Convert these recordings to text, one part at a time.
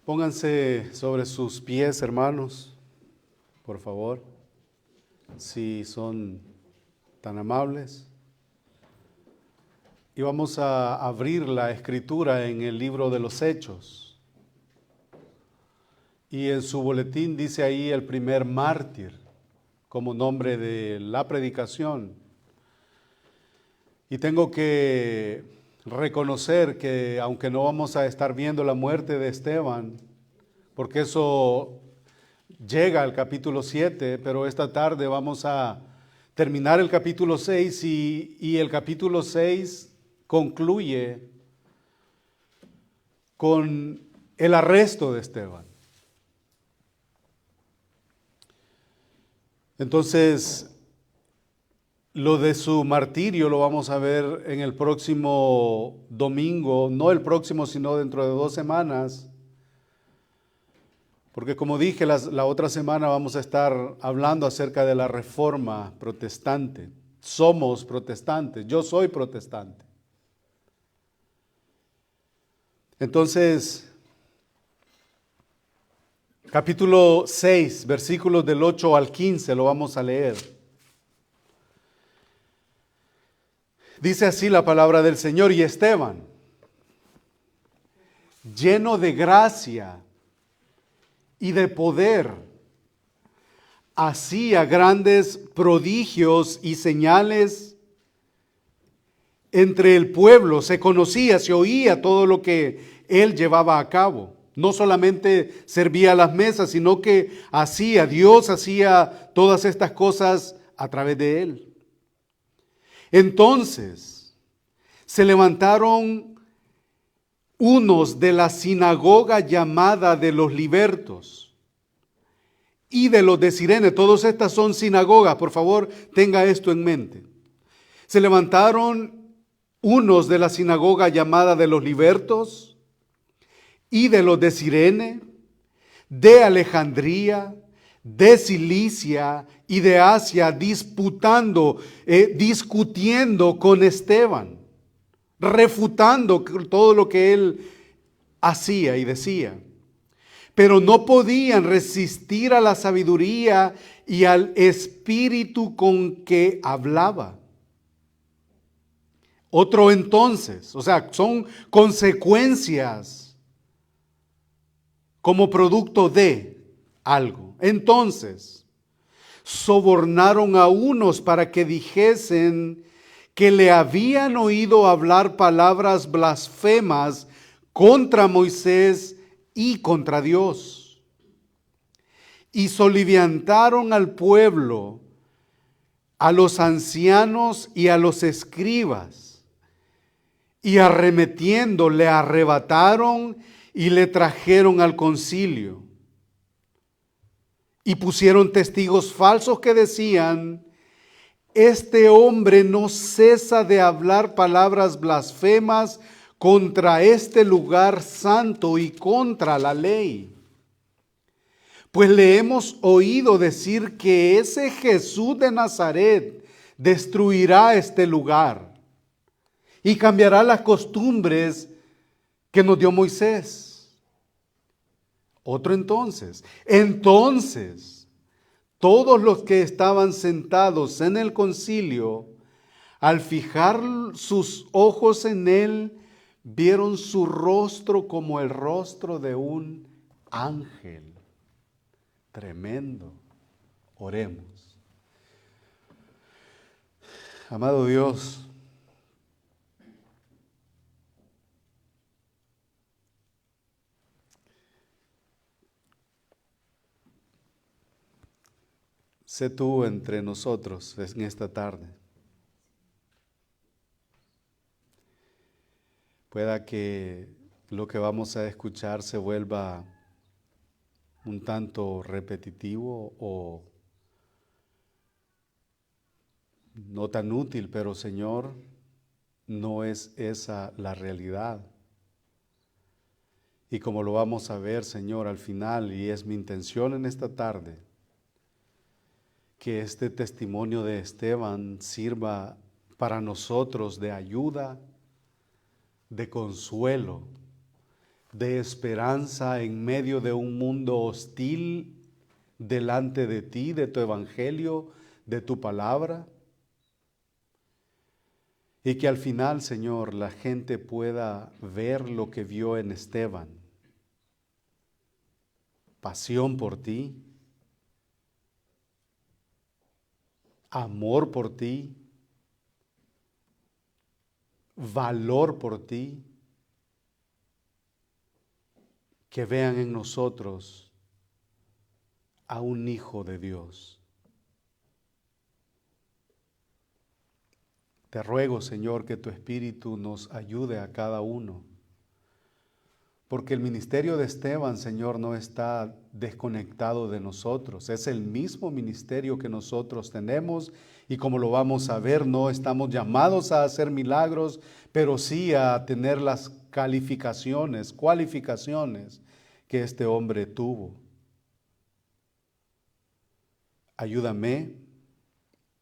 Pónganse sobre sus pies, hermanos, por favor, si son tan amables. Y vamos a abrir la escritura en el libro de los Hechos. Y en su boletín dice ahí el primer mártir como nombre de la predicación. Y tengo que reconocer que aunque no vamos a estar viendo la muerte de Esteban, porque eso llega al capítulo 7, pero esta tarde vamos a terminar el capítulo 6 y el capítulo 6 concluye con el arresto de Esteban. Entonces, lo de su martirio lo vamos a ver en el próximo domingo, no el próximo, sino dentro de 2 semanas. Porque como dije, la otra semana vamos a estar hablando acerca de la reforma protestante. Somos protestantes, yo soy protestante. Entonces, capítulo 6, versículos del 8 al 15, lo vamos a leer. Dice así la palabra del Señor: y Esteban, lleno de gracia y de poder, hacía grandes prodigios y señales entre el pueblo. Se conocía, se oía todo lo que él llevaba a cabo. No solamente servía a las mesas, sino que Dios hacía todas estas cosas a través de él. Entonces se levantaron unos de la sinagoga llamada de los libertos y de los de Cirene. Todas estas son sinagogas, por favor tenga esto en mente. Se levantaron unos de la sinagoga llamada de los libertos y de los de Cirene, de Alejandría, de Cilicia y de Asia, discutiendo con Esteban, refutando todo lo que él hacía y decía. Pero no podían resistir a la sabiduría y al espíritu con que hablaba. Otro entonces, o sea, son consecuencias como producto de algo. Entonces, sobornaron a unos para que dijesen que le habían oído hablar palabras blasfemas contra Moisés y contra Dios. Y soliviantaron al pueblo, a los ancianos y a los escribas, y arremetiendo le arrebataron y le trajeron al concilio. Y pusieron testigos falsos que decían: este hombre no cesa de hablar palabras blasfemas contra este lugar santo y contra la ley. Pues le hemos oído decir que ese Jesús de Nazaret destruirá este lugar y cambiará las costumbres que nos dio Moisés. Otro entonces, todos los que estaban sentados en el concilio, al fijar sus ojos en él, vieron su rostro como el rostro de un ángel. Tremendo. Oremos. Amado Dios, sé tú entre nosotros en esta tarde. Pueda que lo que vamos a escuchar se vuelva un tanto repetitivo o no tan útil, pero Señor, no es esa la realidad. Y como lo vamos a ver, Señor, al final, y es mi intención en esta tarde, que este testimonio de Esteban sirva para nosotros de ayuda, de consuelo, de esperanza en medio de un mundo hostil delante de ti, de tu evangelio, de tu palabra. Y que al final, Señor, la gente pueda ver lo que vio en Esteban. Pasión por ti, amor por ti, valor por ti, que vean en nosotros a un hijo de Dios. Te ruego, Señor, que tu Espíritu nos ayude a cada uno, porque el ministerio de Esteban, Señor, no está desconectado de nosotros. Es el mismo ministerio que nosotros tenemos y como lo vamos a ver, no estamos llamados a hacer milagros, pero sí a tener las cualificaciones que este hombre tuvo. Ayúdame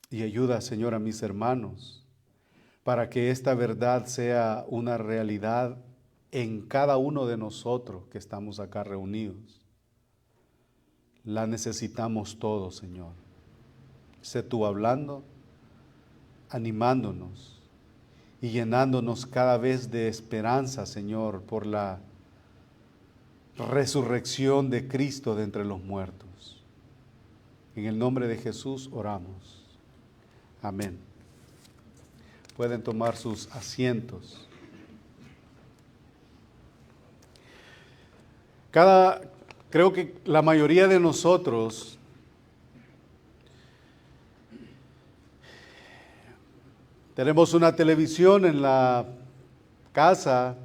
y ayuda, Señor, a mis hermanos, para que esta verdad sea una realidad en cada uno de nosotros que estamos acá reunidos. La necesitamos todos, Señor. Sé tú hablando, animándonos y llenándonos cada vez de esperanza, Señor, por la resurrección de Cristo de entre los muertos. En el nombre de Jesús oramos. Amén. Pueden tomar sus asientos. Creo que la mayoría de nosotros tenemos una televisión en la casa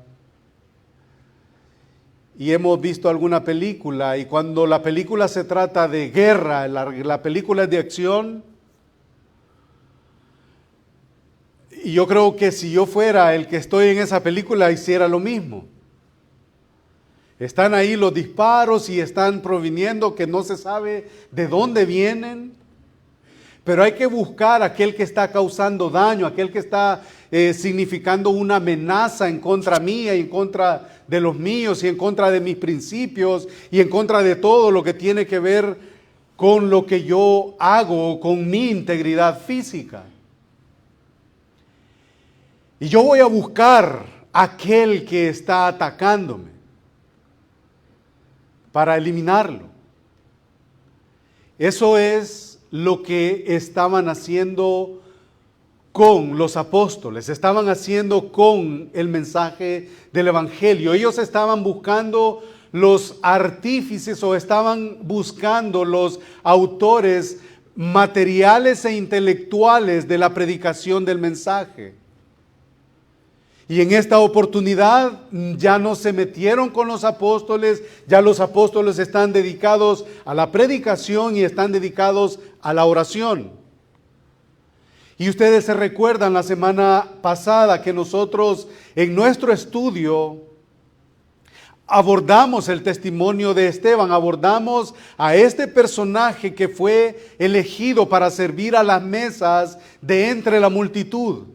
y hemos visto alguna película, y cuando la película se trata de guerra, la película es de acción, y yo creo que si yo fuera el que estoy en esa película hiciera lo mismo. Están ahí los disparos y están proviniendo que no se sabe de dónde vienen. Pero hay que buscar a aquel que está causando daño, aquel que está significando una amenaza en contra mía y en contra de los míos y en contra de mis principios y en contra de todo lo que tiene que ver con lo que yo hago, con mi integridad física. Y yo voy a buscar a aquel que está atacándome para eliminarlo. Eso es lo que estaban haciendo con los apóstoles, estaban haciendo con el mensaje del Evangelio. Ellos estaban buscando los artífices o estaban buscando los autores materiales e intelectuales de la predicación del mensaje. Y en esta oportunidad ya no se metieron con los apóstoles, ya los apóstoles están dedicados a la predicación y están dedicados a la oración. Y ustedes se recuerdan la semana pasada que nosotros en nuestro estudio abordamos el testimonio de Esteban, abordamos a este personaje que fue elegido para servir a las mesas de entre la multitud.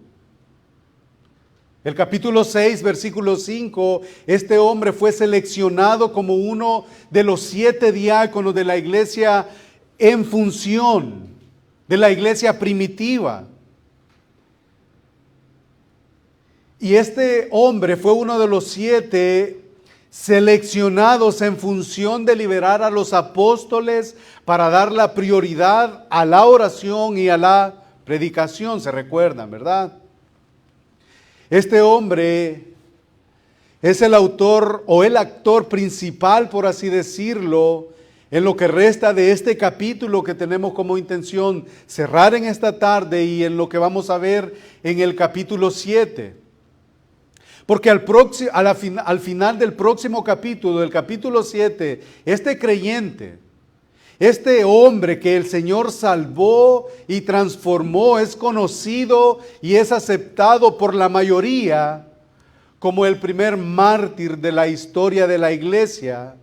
El capítulo 6, versículo 5, este hombre fue seleccionado como uno de los 7 diáconos de la iglesia en función, de la iglesia primitiva. Y este hombre fue uno de los 7 seleccionados en función de liberar a los apóstoles para dar la prioridad a la oración y a la predicación, se recuerdan, ¿verdad? Este hombre es el autor o el actor principal, por así decirlo, en lo que resta de este capítulo que tenemos como intención cerrar en esta tarde y en lo que vamos a ver en el capítulo 7. Porque al final del próximo capítulo, del capítulo 7, este creyente, este hombre que el Señor salvó y transformó, es conocido y es aceptado por la mayoría como el primer mártir de la historia de la iglesia.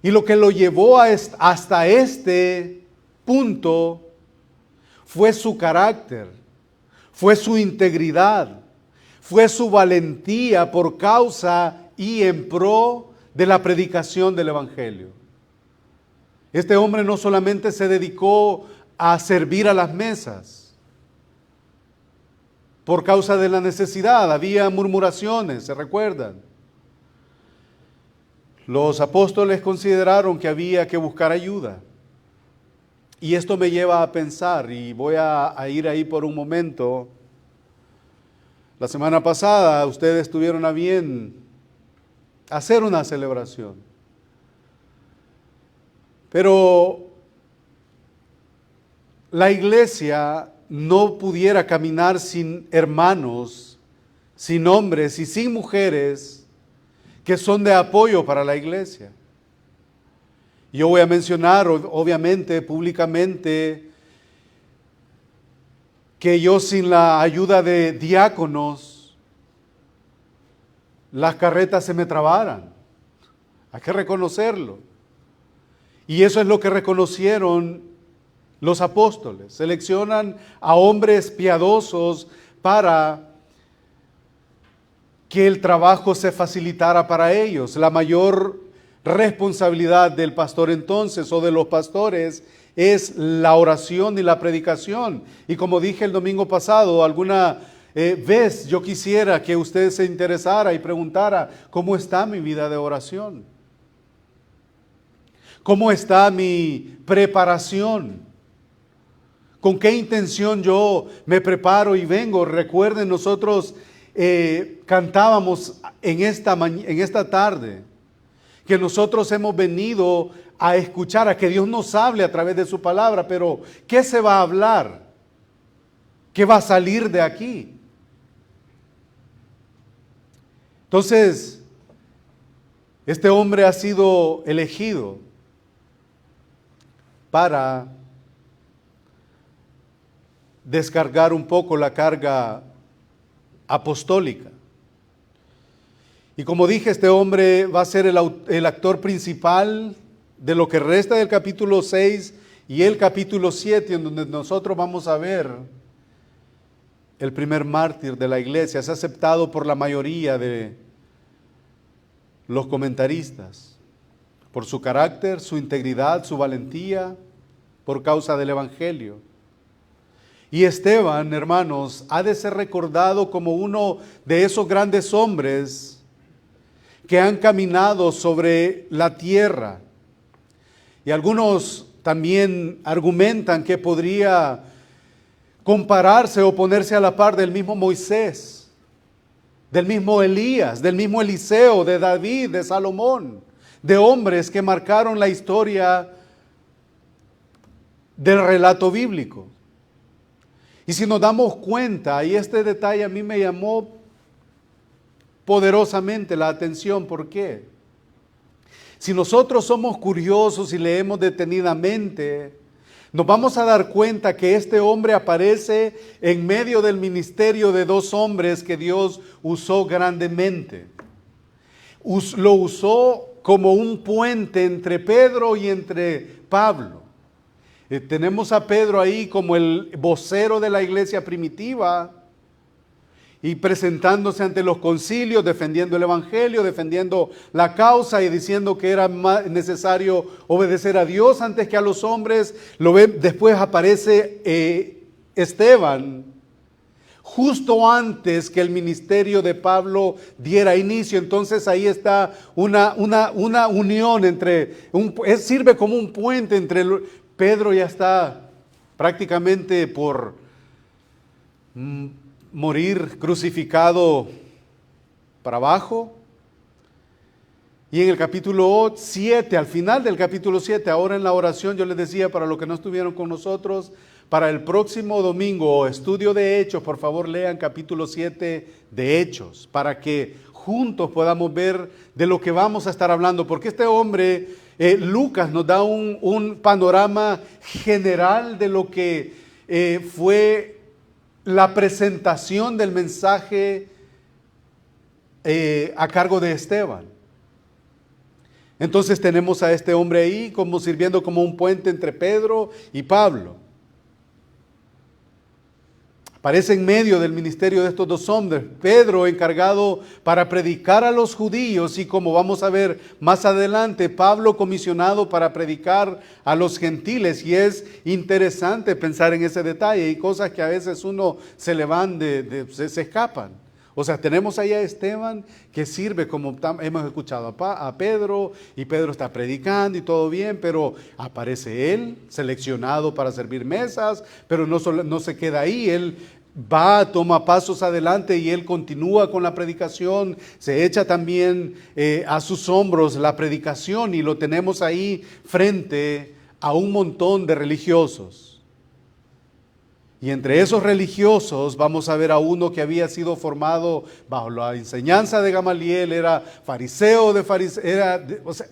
Y lo que lo llevó hasta este punto fue su carácter, fue su integridad, fue su valentía por causa y en pro de la predicación del Evangelio. Este hombre no solamente se dedicó a servir a las mesas por causa de la necesidad, había murmuraciones, ¿se recuerdan? Los apóstoles consideraron que había que buscar ayuda. Y esto me lleva a pensar, y voy a ir ahí por un momento. La semana pasada ustedes tuvieron a bien hacer una celebración. Pero la iglesia no pudiera caminar sin hermanos, sin hombres y sin mujeres que son de apoyo para la iglesia. Yo voy a mencionar, obviamente, públicamente, que yo sin la ayuda de diáconos, las carretas se me trabaran. Hay que reconocerlo. Y eso es lo que reconocieron los apóstoles. Seleccionan a hombres piadosos para que el trabajo se facilitara para ellos. La mayor responsabilidad del pastor entonces, o de los pastores, es la oración y la predicación. Y como dije el domingo pasado, alguna vez yo quisiera que usted se interesara y preguntara: ¿cómo está mi vida de oración? ¿Cómo está mi preparación? ¿Con qué intención yo me preparo y vengo? Recuerden, nosotros cantábamos en esta tarde que nosotros hemos venido a escuchar, a que Dios nos hable a través de su palabra, pero ¿qué se va a hablar? ¿Qué va a salir de aquí? Entonces, este hombre ha sido elegido para descargar un poco la carga apostólica. Y como dije, este hombre va a ser el actor principal de lo que resta del capítulo 6 y el capítulo 7, en donde nosotros vamos a ver el primer mártir de la iglesia. Es aceptado por la mayoría de los comentaristas, por su carácter, su integridad, su valentía, por causa del Evangelio. Y Esteban, hermanos, ha de ser recordado como uno de esos grandes hombres que han caminado sobre la tierra. Y algunos también argumentan que podría compararse o ponerse a la par del mismo Moisés, del mismo Elías, del mismo Eliseo, de David, de Salomón, de hombres que marcaron la historia del relato bíblico. Y si nos damos cuenta, y este detalle a mí me llamó poderosamente la atención, ¿por qué? Si nosotros somos curiosos y leemos detenidamente, nos vamos a dar cuenta que este hombre aparece en medio del ministerio de dos hombres que Dios usó grandemente. Lo usó como un puente entre Pedro y entre Pablo. Tenemos a Pedro ahí como el vocero de la iglesia primitiva y presentándose ante los concilios, defendiendo el evangelio, defendiendo la causa y diciendo que era necesario obedecer a Dios antes que a los hombres. Después aparece Esteban, justo antes que el ministerio de Pablo diera inicio. Entonces ahí está una unión sirve como un puente entre Pedro. Ya está prácticamente por morir crucificado para abajo. Y en el capítulo 7, al final del capítulo 7, ahora en la oración, yo les decía, para los que no estuvieron con nosotros, para el próximo domingo, estudio de Hechos, por favor lean capítulo 7 de Hechos, para que juntos podamos ver de lo que vamos a estar hablando, porque este hombre, Lucas, nos da un panorama general de lo que fue la presentación del mensaje a cargo de Esteban. Entonces tenemos a este hombre ahí como sirviendo como un puente entre Pedro y Pablo. Aparece en medio del ministerio de estos dos hombres. Pedro encargado para predicar a los judíos y, como vamos a ver más adelante, Pablo comisionado para predicar a los gentiles. Y es interesante pensar en ese detalle. Hay cosas que a veces uno se le van, se escapan. O sea, tenemos ahí a Esteban que sirve, como hemos escuchado a Pedro, y Pedro está predicando y todo bien, pero aparece él seleccionado para servir mesas, pero no se queda ahí. Él va, toma pasos adelante y él continúa con la predicación, se echa también a sus hombros la predicación, y lo tenemos ahí frente a un montón de religiosos. Y entre esos religiosos vamos a ver a uno que había sido formado bajo la enseñanza de Gamaliel, era fariseo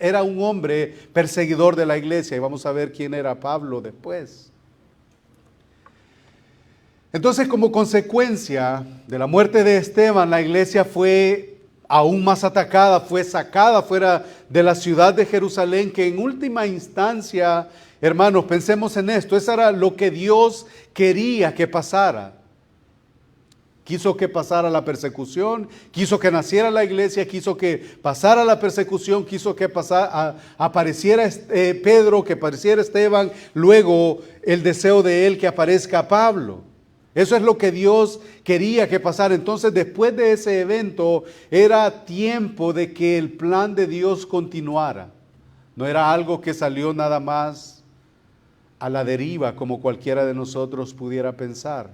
era un hombre perseguidor de la iglesia, y vamos a ver quién era Pablo después. Entonces, como consecuencia de la muerte de Esteban, la iglesia fue aún más atacada, fue sacada fuera de la ciudad de Jerusalén, que en última instancia, hermanos, pensemos en esto, eso era lo que Dios quería que pasara. Quiso que pasara la persecución, quiso que naciera la iglesia, quiso que pasara la persecución, quiso que apareciera Pedro, que apareciera Esteban, luego el deseo de él que aparezca Pablo. Eso es lo que Dios quería que pasara. Entonces, después de ese evento, era tiempo de que el plan de Dios continuara. No era algo que salió nada más a la deriva, como cualquiera de nosotros pudiera pensar.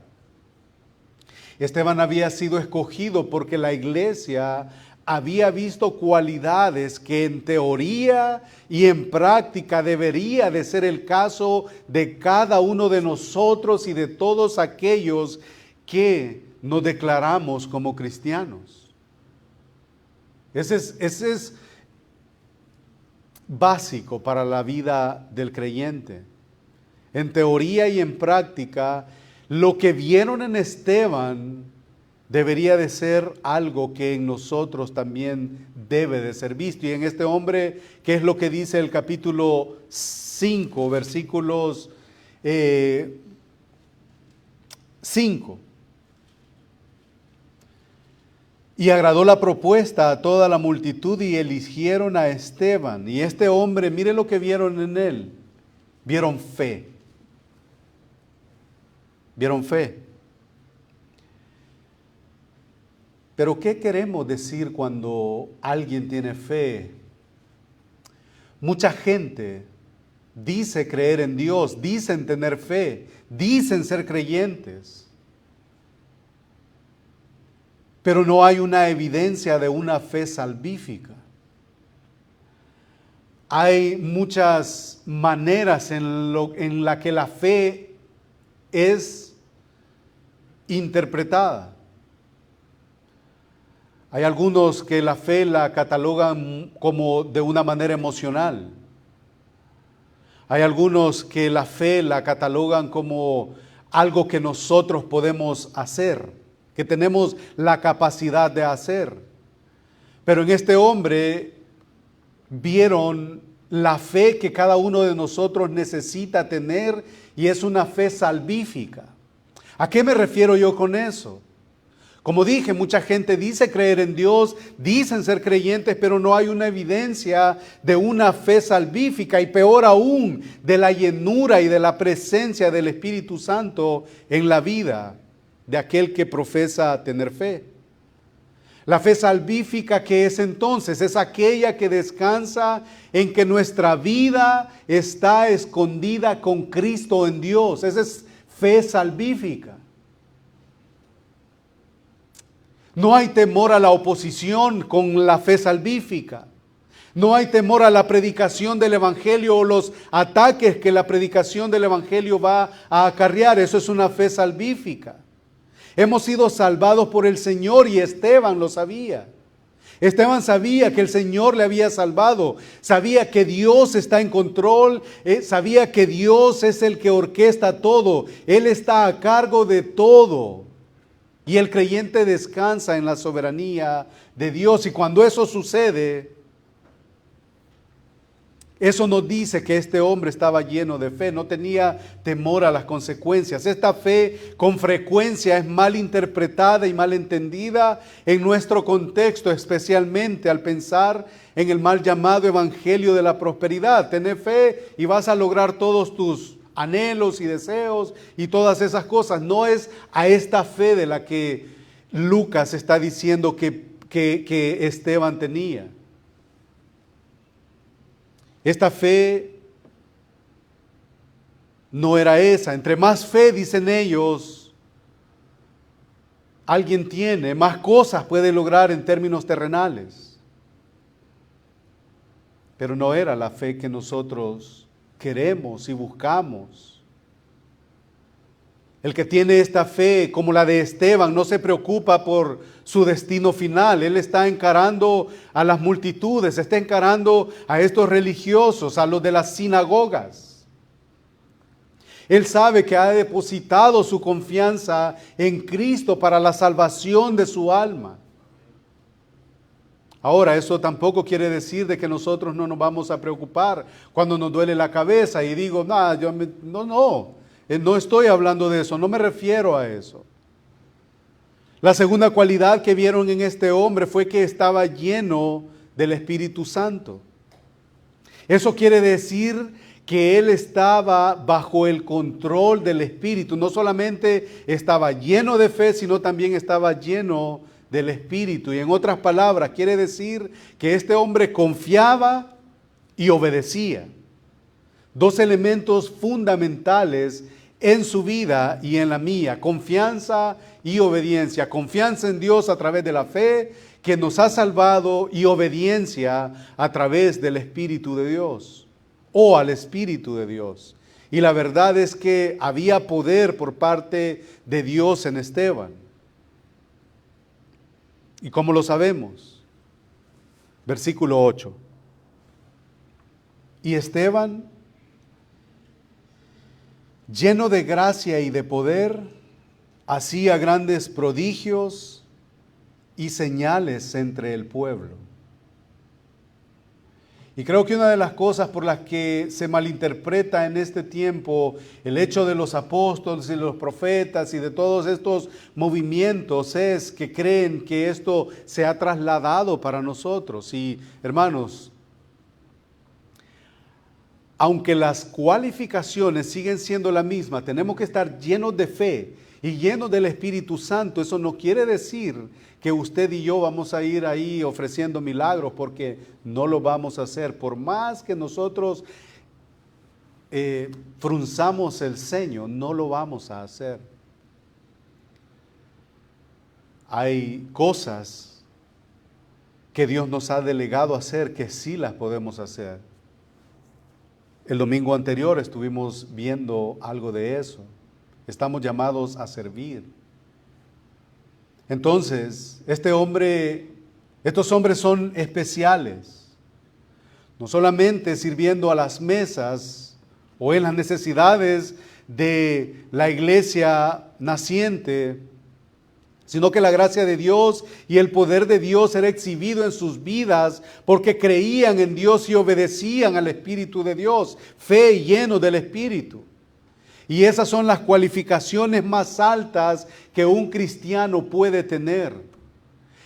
Esteban había sido escogido porque la iglesia había visto cualidades que en teoría y en práctica debería de ser el caso de cada uno de nosotros y de todos aquellos que nos declaramos como cristianos. Ese es básico para la vida del creyente. En teoría y en práctica, lo que vieron en Esteban debería de ser algo que en nosotros también debe de ser visto. Y en este hombre, ¿qué es lo que dice el capítulo 5, versículos 5? Y agradó la propuesta a toda la multitud y eligieron a Esteban. Y este hombre, mire lo que vieron en él. Vieron fe. Vieron fe. Pero ¿qué queremos decir cuando alguien tiene fe? Mucha gente dice creer en Dios, dicen tener fe, dicen ser creyentes, pero no hay una evidencia de una fe salvífica. Hay muchas maneras en la que la fe es interpretada. Hay algunos que la fe la catalogan como de una manera emocional. Hay algunos que la fe la catalogan como algo que nosotros podemos hacer, que tenemos la capacidad de hacer. Pero en este hombre vieron la fe que cada uno de nosotros necesita tener, y es una fe salvífica. ¿A qué me refiero yo con eso? Como dije, mucha gente dice creer en Dios, dicen ser creyentes, pero no hay una evidencia de una fe salvífica, y peor aún, de la llenura y de la presencia del Espíritu Santo en la vida de aquel que profesa tener fe. La fe salvífica, ¿qué es entonces? Es aquella que descansa en que nuestra vida está escondida con Cristo en Dios. Esa es fe salvífica. No hay temor a la oposición con la fe salvífica. No hay temor a la predicación del Evangelio o los ataques que la predicación del Evangelio va a acarrear. Eso es una fe salvífica. Hemos sido salvados por el Señor, y Esteban lo sabía. Esteban sabía que el Señor le había salvado, sabía que Dios está en control, sabía que Dios es el que orquesta todo, Él está a cargo de todo. Y el creyente descansa en la soberanía de Dios. Y cuando eso sucede, Eso nos dice que este hombre estaba lleno de fe, no tenía temor a las consecuencias. Esta fe con frecuencia es mal interpretada y mal entendida en nuestro contexto, especialmente al pensar en el mal llamado evangelio de la prosperidad. Tener fe y vas a lograr todos tus anhelos y deseos y todas esas cosas. No es a esta fe de la que Lucas está diciendo que Esteban tenía. Esta fe no era esa. Entre más fe, dicen ellos, alguien tiene, más cosas puede lograr en términos terrenales. Pero no era la fe que nosotros queremos y buscamos. El que tiene esta fe, como la de Esteban, no se preocupa por su destino final. Él está encarando a las multitudes, está encarando a estos religiosos, a los de las sinagogas. Él sabe que ha depositado su confianza en Cristo para la salvación de su alma. Ahora, eso tampoco quiere decir de que nosotros no nos vamos a preocupar cuando nos duele la cabeza y digo, no estoy hablando de eso, no me refiero a eso. La segunda cualidad que vieron en este hombre fue que estaba lleno del Espíritu Santo. Eso quiere decir que él estaba bajo el control del Espíritu. No solamente estaba lleno de fe, sino también estaba lleno del Espíritu. Y en otras palabras, quiere decir que este hombre confiaba y obedecía. Dos elementos fundamentales en su vida y en la mía: confianza y obediencia. Confianza en Dios a través de la fe que nos ha salvado y obediencia a través del Espíritu de Dios o al Espíritu de Dios. Y la verdad es que había poder por parte de Dios en Esteban. ¿Y cómo lo sabemos? Versículo 8. Y Esteban, lleno de gracia y de poder, hacía grandes prodigios y señales entre el pueblo. Y creo que una de las cosas por las que se malinterpreta en este tiempo el hecho de los apóstoles y los profetas y de todos estos movimientos es que creen que esto se ha trasladado para nosotros. Y hermanos, aunque las cualificaciones siguen siendo la misma, tenemos que estar llenos de fe y llenos del Espíritu Santo. Eso no quiere decir que usted y yo vamos a ir ahí ofreciendo milagros, porque no lo vamos a hacer. Por más que nosotros frunzamos el ceño, no lo vamos a hacer. Hay cosas que Dios nos ha delegado hacer que sí las podemos hacer. El domingo anterior estuvimos viendo algo de eso. Estamos llamados a servir. Entonces, estos hombres son especiales. No solamente sirviendo a las mesas o en las necesidades de la iglesia naciente, sino que la gracia de Dios y el poder de Dios era exhibido en sus vidas porque creían en Dios y obedecían al Espíritu de Dios, fe lleno del Espíritu. Y esas son las cualificaciones más altas que un cristiano puede tener.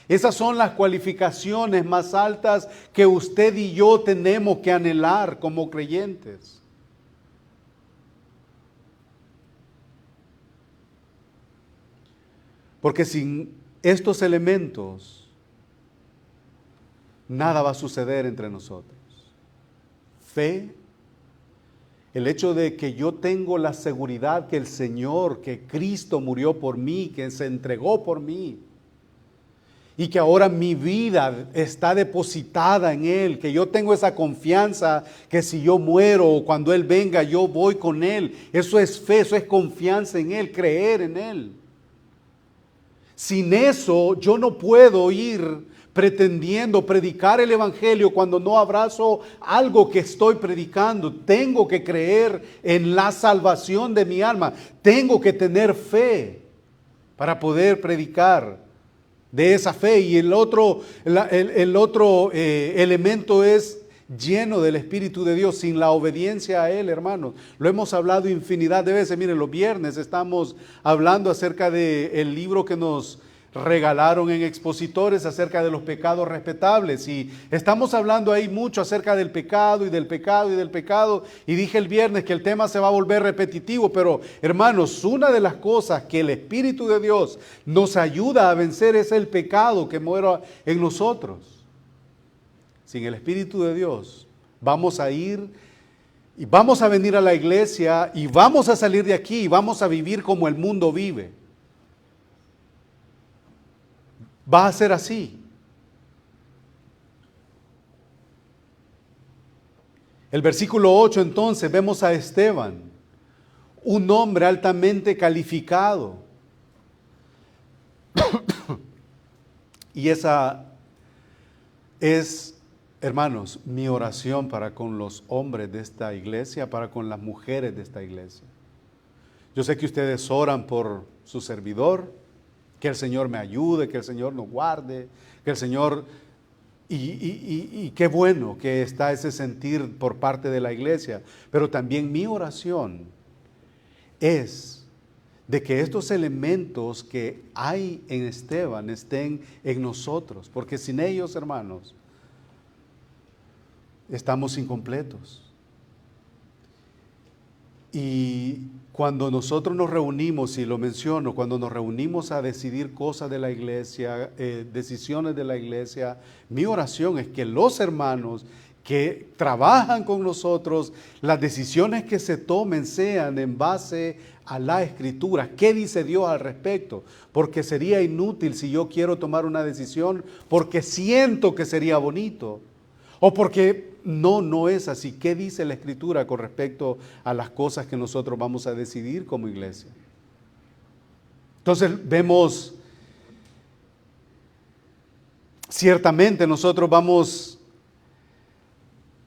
Esas son las cualificaciones más altas que usted y yo tenemos que anhelar como creyentes. Porque sin estos elementos, nada va a suceder entre nosotros. Fe, el hecho de que yo tengo la seguridad que el Señor, que Cristo murió por mí, que se entregó por mí, y que ahora mi vida está depositada en Él, que yo tengo esa confianza que si yo muero o cuando Él venga yo voy con Él. Eso es fe, eso es confianza en Él, creer en Él. Sin eso yo no puedo ir pretendiendo predicar el Evangelio cuando no abrazo algo que estoy predicando. Tengo que creer en la salvación de mi alma. Tengo que tener fe para poder predicar de esa fe. Y el otro elemento es lleno del Espíritu de Dios, sin la obediencia a Él, hermanos. Lo hemos hablado infinidad de veces. Miren, los viernes estamos hablando acerca del libro que nos regalaron en Expositores acerca de los pecados respetables, y estamos hablando ahí mucho acerca del pecado y del pecado y del pecado, y dije el viernes que el tema se va a volver repetitivo, pero hermanos, una de las cosas que el Espíritu de Dios nos ayuda a vencer es el pecado que mora en nosotros. Sin el Espíritu de Dios vamos a ir y vamos a venir a la iglesia y vamos a salir de aquí y vamos a vivir como el mundo vive. Va a ser así. El versículo 8, entonces, vemos a Esteban, un hombre altamente calificado. Y esa es, hermanos, mi oración para con los hombres de esta iglesia, para con las mujeres de esta iglesia. Yo sé que ustedes oran por su servidor, que el Señor me ayude, que el Señor nos guarde, que el Señor... Y qué bueno que está ese sentir por parte de la iglesia. Pero también mi oración es de que estos elementos que hay en Esteban estén en nosotros. Porque sin ellos, hermanos, estamos incompletos. Y cuando nosotros nos reunimos, y lo menciono, cuando nos reunimos a decidir cosas de la iglesia, decisiones de la iglesia, mi oración es que los hermanos que trabajan con nosotros, las decisiones que se tomen sean en base a la Escritura. ¿Qué dice Dios al respecto? Porque sería inútil si yo quiero tomar una decisión porque siento que sería bonito, o porque no es así. ¿Qué dice la Escritura con respecto a las cosas que nosotros vamos a decidir como iglesia? Entonces vemos, ciertamente nosotros vamos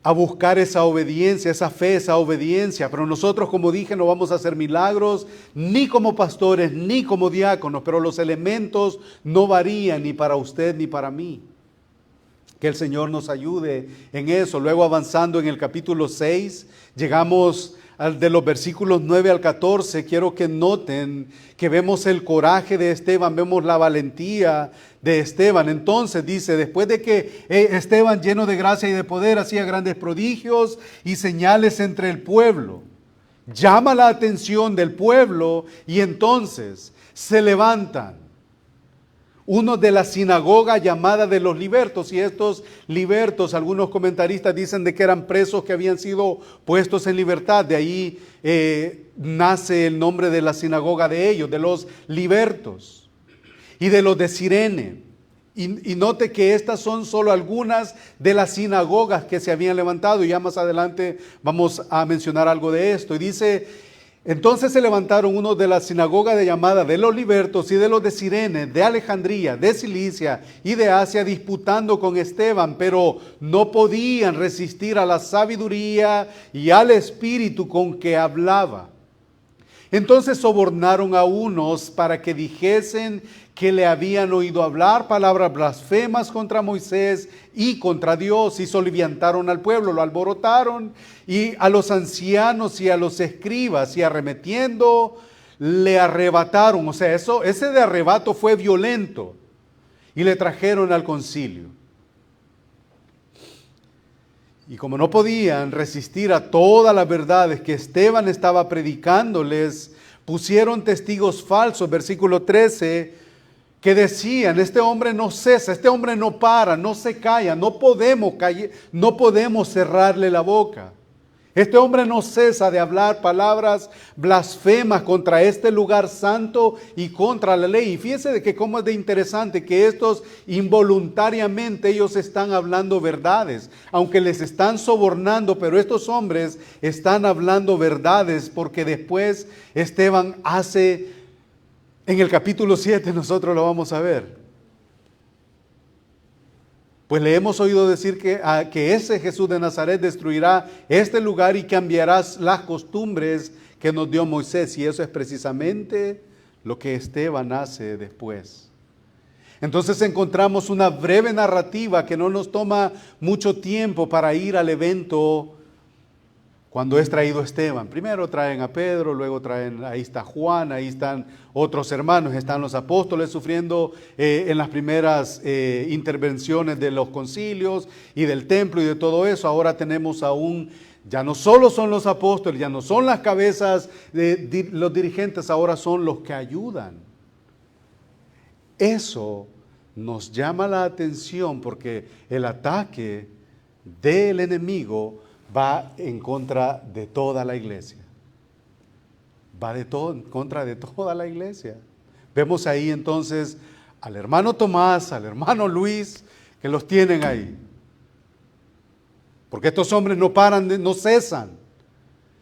a buscar esa obediencia, esa fe, esa obediencia, pero nosotros, como dije, no vamos a hacer milagros, ni como pastores, ni como diáconos, pero los elementos no varían ni para usted ni para mí. Que el Señor nos ayude en eso. Luego, avanzando en el capítulo 6, llegamos de los versículos 9 al 14. Quiero que noten que vemos el coraje de Esteban, vemos la valentía de Esteban. Entonces dice, después de que Esteban, lleno de gracia y de poder, hacía grandes prodigios y señales entre el pueblo, llama la atención del pueblo, y entonces se levantan unos de la sinagoga llamada de los libertos. Y estos libertos, algunos comentaristas dicen de que eran presos que habían sido puestos en libertad. De ahí nace el nombre de la sinagoga de ellos, de los libertos, y de los de Cirene. Y note que estas son solo algunas de las sinagogas que se habían levantado, y ya más adelante vamos a mencionar algo de esto. Y dice: entonces se levantaron unos de la sinagoga de llamada de los libertos y de los de Cirene, de Alejandría, de Cilicia y de Asia, disputando con Esteban, pero no podían resistir a la sabiduría y al espíritu con que hablaba. Entonces sobornaron a unos para que dijesen que le habían oído hablar palabras blasfemas contra Moisés y contra Dios, y soliviantaron al pueblo, lo alborotaron, y a los ancianos y a los escribas, y arremetiendo le arrebataron. O sea, ese de arrebato fue violento, y le trajeron al concilio. Y como no podían resistir a todas las verdades que Esteban estaba predicándoles, pusieron testigos falsos, versículo 13, que decían: este hombre no cesa, este hombre no para, no se calla, no podemos cerrarle la boca. Este hombre no cesa de hablar palabras blasfemas contra este lugar santo y contra la ley. Y fíjese de que cómo es de interesante que estos involuntariamente ellos están hablando verdades, aunque les están sobornando, pero estos hombres están hablando verdades, porque después Esteban hace, en el capítulo 7 nosotros lo vamos a ver, pues le hemos oído decir que ese Jesús de Nazaret destruirá este lugar y cambiará las costumbres que nos dio Moisés. Y eso es precisamente lo que Esteban hace después. Entonces encontramos una breve narrativa que no nos toma mucho tiempo para ir al evento cuando es traído Esteban. Primero traen a Pedro, luego traen, ahí está Juan, ahí están otros hermanos, están los apóstoles sufriendo en las primeras intervenciones de los concilios y del templo y de todo eso. Ahora tenemos aún, ya no solo son los apóstoles, ya no son las cabezas de los dirigentes, ahora son los que ayudan. Eso nos llama la atención porque el ataque del enemigo va en contra de toda la iglesia. Va en contra de toda la iglesia. Vemos ahí entonces al hermano Tomás, al hermano Luis, que los tienen ahí. Porque estos hombres no paran, no cesan.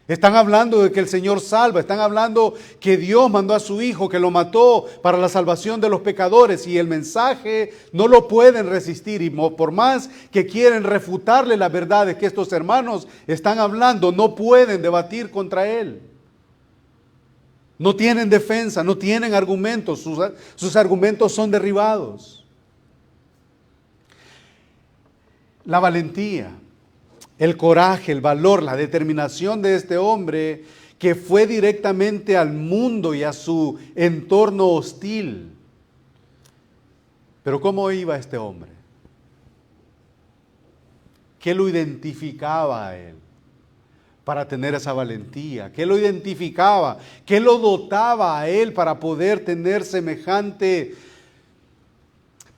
Están hablando de que el Señor salva, están hablando que Dios mandó a su Hijo, que lo mató para la salvación de los pecadores, y el mensaje no lo pueden resistir, y por más que quieren refutarle las verdades que estos hermanos están hablando, no pueden debatir contra él. No tienen defensa, no tienen argumentos, sus argumentos son derribados. La valentía, el coraje, el valor, la determinación de este hombre que fue directamente al mundo y a su entorno hostil. Pero ¿cómo iba este hombre? ¿Qué lo identificaba a él para tener esa valentía? ¿Qué lo identificaba? ¿Qué lo dotaba a él para poder tener semejante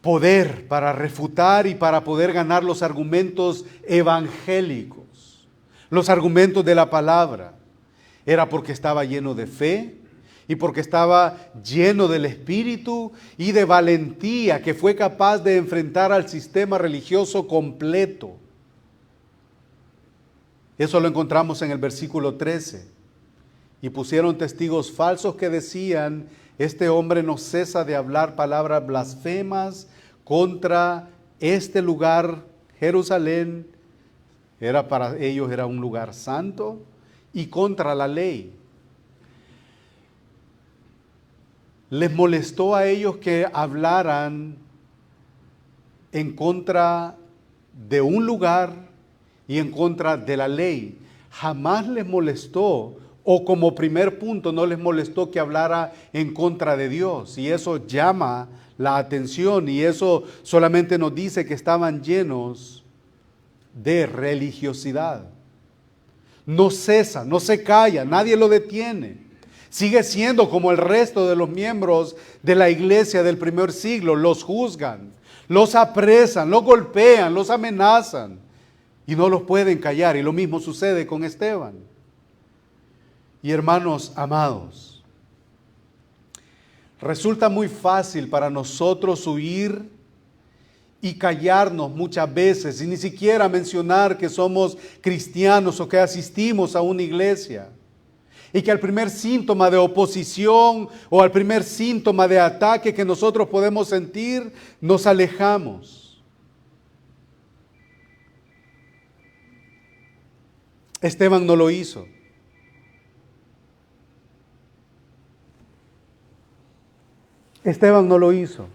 poder para refutar y para poder ganar los argumentos evangélicos, los argumentos de la palabra? Era porque estaba lleno de fe y porque estaba lleno del Espíritu y de valentía, que fue capaz de enfrentar al sistema religioso completo. Eso lo encontramos en el versículo 13. Y pusieron testigos falsos que decían: este hombre no cesa de hablar palabras blasfemas contra este lugar, Jerusalén. Para ellos era un lugar santo, y contra la ley. Les molestó a ellos que hablaran en contra de un lugar y en contra de la ley. Jamás les molestó, o como primer punto no les molestó, que hablara en contra de Dios. Y eso llama la atención, y eso solamente nos dice que estaban llenos de religiosidad. No cesa, no se calla, nadie lo detiene. Sigue siendo como el resto de los miembros de la iglesia del primer siglo. Los juzgan, los apresan, los golpean, los amenazan y no los pueden callar. Y lo mismo sucede con Esteban. Y hermanos amados, resulta muy fácil para nosotros huir y callarnos muchas veces y ni siquiera mencionar que somos cristianos o que asistimos a una iglesia. Y que al primer síntoma de oposición o al primer síntoma de ataque que nosotros podemos sentir, nos alejamos. Esteban no lo hizo. Esteban no lo hizo.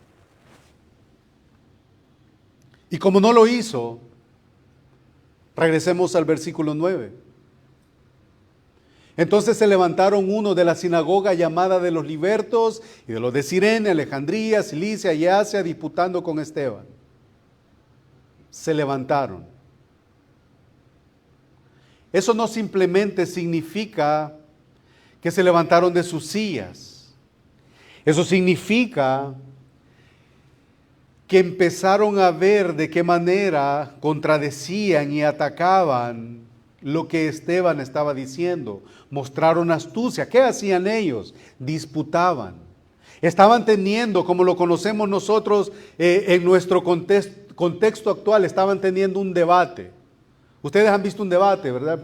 Y como no lo hizo, regresemos al versículo 9. Entonces se levantaron unos de la sinagoga llamada de los libertos y de los de Cirene, Alejandría, Cilicia y Asia, disputando con Esteban. Se levantaron. Eso no simplemente significa que se levantaron de sus sillas. Eso significa que empezaron a ver de qué manera contradecían y atacaban lo que Esteban estaba diciendo. Mostraron astucia. ¿Qué hacían ellos? Disputaban. Estaban teniendo, como lo conocemos nosotros en nuestro contexto actual, estaban teniendo un debate. Ustedes han visto un debate, ¿verdad?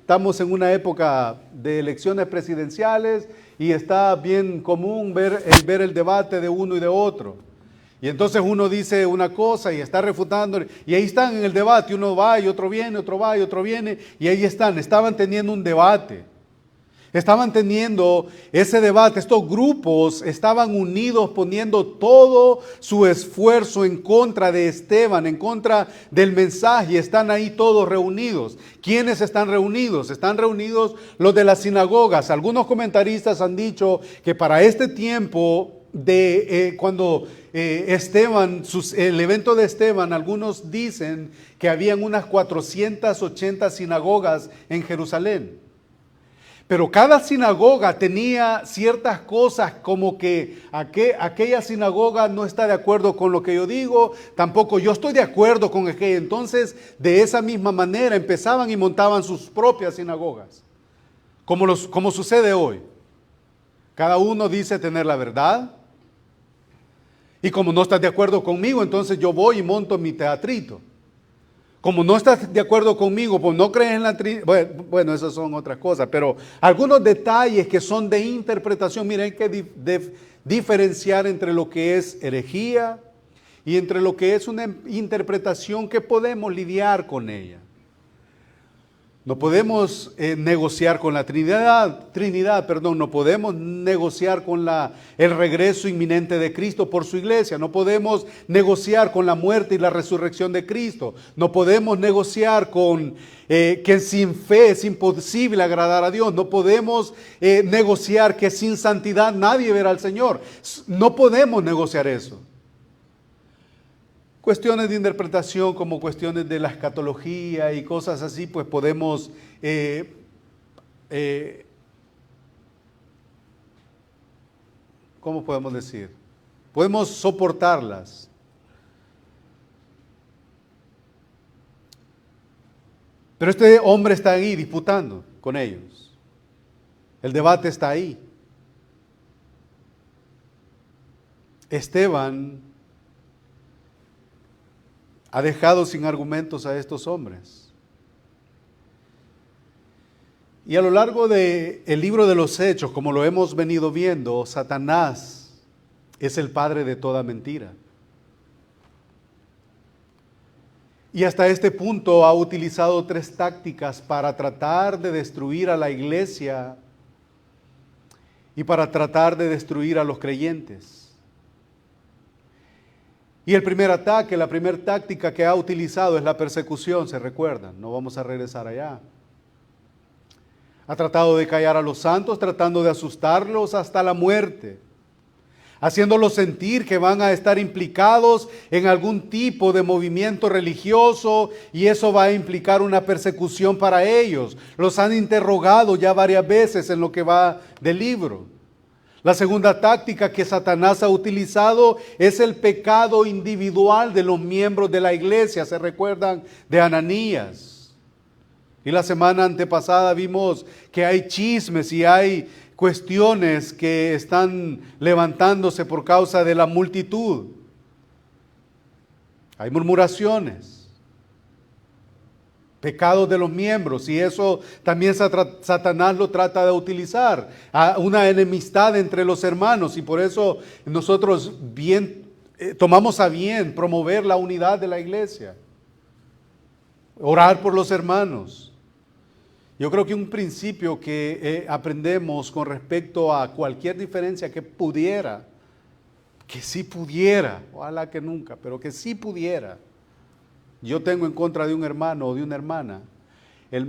Estamos en una época de elecciones presidenciales y está bien común ver el debate de uno y de otro. Y entonces uno dice una cosa y está refutando, y ahí están en el debate, uno va y otro viene, otro va y otro viene, y ahí estaban teniendo un debate. Estaban teniendo ese debate, estos grupos estaban unidos poniendo todo su esfuerzo en contra de Esteban, en contra del mensaje, y están ahí todos reunidos. ¿Quiénes están reunidos? Están reunidos los de las sinagogas. Algunos comentaristas han dicho que para este tiempo cuando Esteban, el evento de Esteban, algunos dicen que habían unas 480 sinagogas en Jerusalén. Pero cada sinagoga tenía ciertas cosas como que aquella sinagoga no está de acuerdo con lo que yo digo, tampoco yo estoy de acuerdo con aquella. Entonces, de esa misma manera empezaban y montaban sus propias sinagogas, como sucede hoy. Cada uno dice tener la verdad, y como no estás de acuerdo conmigo, entonces yo voy y monto mi teatrito. Como no estás de acuerdo conmigo, pues no crees en la Trinidad. Bueno, esas son otras cosas, pero algunos detalles que son de interpretación. Miren, hay que diferenciar entre lo que es herejía y entre lo que es una interpretación que podemos lidiar con ella. No podemos negociar con la Trinidad, no podemos negociar con el regreso inminente de Cristo por su iglesia, no podemos negociar con la muerte y la resurrección de Cristo, no podemos negociar con que sin fe es imposible agradar a Dios, no podemos negociar que sin santidad nadie verá al Señor, no podemos negociar eso. Cuestiones de interpretación como cuestiones de la escatología y cosas así, pues podemos ¿cómo podemos decir? Podemos soportarlas. Pero este hombre está ahí disputando con ellos. El debate está ahí. Esteban ha dejado sin argumentos a estos hombres. Y a lo largo del libro de los Hechos, como lo hemos venido viendo, Satanás es el padre de toda mentira. Y hasta este punto ha utilizado 3 tácticas para tratar de destruir a la iglesia y para tratar de destruir a los creyentes. Y el primer ataque, la primera táctica que ha utilizado es la persecución, ¿se recuerdan? No vamos a regresar allá. Ha tratado de callar a los santos, tratando de asustarlos hasta la muerte, haciéndolos sentir que van a estar implicados en algún tipo de movimiento religioso y eso va a implicar una persecución para ellos. Los han interrogado ya varias veces en lo que va del libro. La segunda táctica que Satanás ha utilizado es el pecado individual de los miembros de la iglesia. ¿Se recuerdan de Ananías? Y la semana antepasada vimos que hay chismes y hay cuestiones que están levantándose por causa de la multitud. Hay murmuraciones. Pecados de los miembros, y eso también Satanás lo trata de utilizar, una enemistad entre los hermanos, y por eso nosotros tomamos a bien promover la unidad de la iglesia, orar por los hermanos. Yo creo que un principio que aprendemos con respecto a cualquier diferencia que sí pudiera, ojalá que nunca, pero que sí pudiera, yo tengo en contra de un hermano o de una hermana, la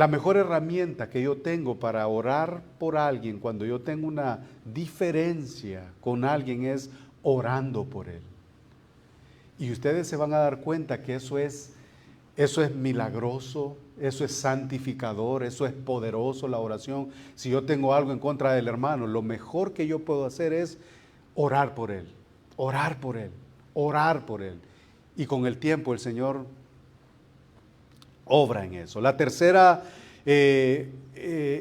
mejor herramienta que yo tengo para orar por alguien cuando yo tengo una diferencia con alguien es orando por él. Y ustedes se van a dar cuenta que eso es milagroso, eso es santificador, eso es poderoso, la oración. Si yo tengo algo en contra del hermano, lo mejor que yo puedo hacer es orar por él, orar por él, orar por él. Y con el tiempo el Señor obra en eso. La tercera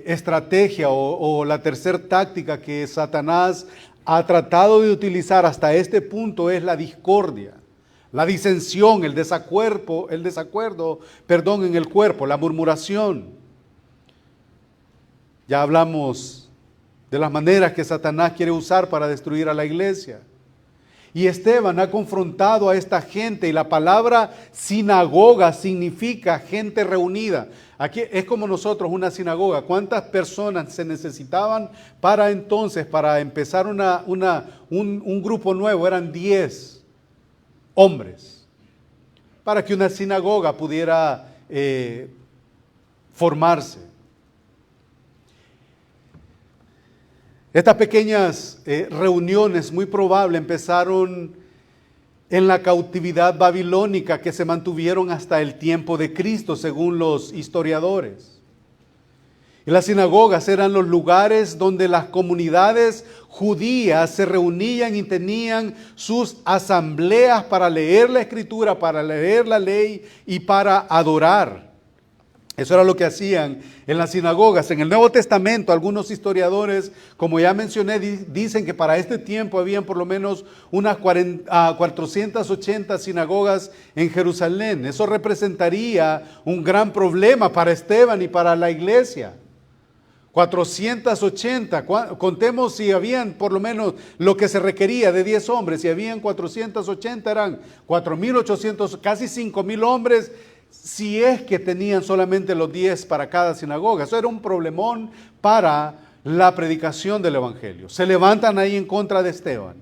estrategia o la tercera táctica que Satanás ha tratado de utilizar hasta este punto es la discordia, la disensión, el desacuerdo, en el cuerpo, la murmuración. Ya hablamos de las maneras que Satanás quiere usar para destruir a la iglesia. Y Esteban ha confrontado a esta gente y la palabra sinagoga significa gente reunida. Aquí es como nosotros, una sinagoga. ¿Cuántas personas se necesitaban para entonces, para empezar un grupo nuevo? Eran 10 hombres para que una sinagoga pudiera formarse. Estas pequeñas reuniones muy probable empezaron en la cautividad babilónica que se mantuvieron hasta el tiempo de Cristo, según los historiadores. Y las sinagogas eran los lugares donde las comunidades judías se reunían y tenían sus asambleas para leer la Escritura, para leer la ley y para adorar. Eso era lo que hacían en las sinagogas. En el Nuevo Testamento, algunos historiadores, como ya mencioné, dicen que para este tiempo habían por lo menos unas 480 sinagogas en Jerusalén. Eso representaría un gran problema para Esteban y para la iglesia. 480, contemos si habían por lo menos lo que se requería de 10 hombres, si habían 480 eran 4.800, casi 5.000 hombres, si es que tenían solamente los 10 para cada sinagoga. Eso era un problemón para la predicación del Evangelio. Se levantan ahí en contra de Esteban.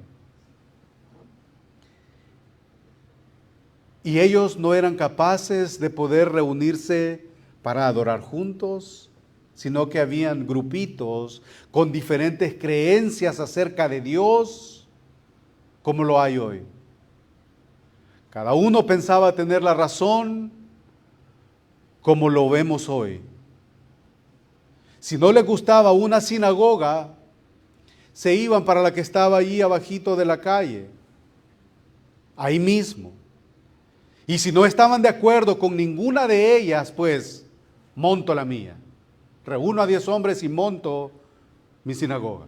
Y ellos no eran capaces de poder reunirse para adorar juntos, sino que habían grupitos con diferentes creencias acerca de Dios, como lo hay hoy. Cada uno pensaba tener la razón, como lo vemos hoy. Si no les gustaba una sinagoga, se iban para la que estaba allí abajito de la calle, ahí mismo. Y si no estaban de acuerdo con ninguna de ellas, pues monto la mía. Reúno a 10 hombres y monto mi sinagoga.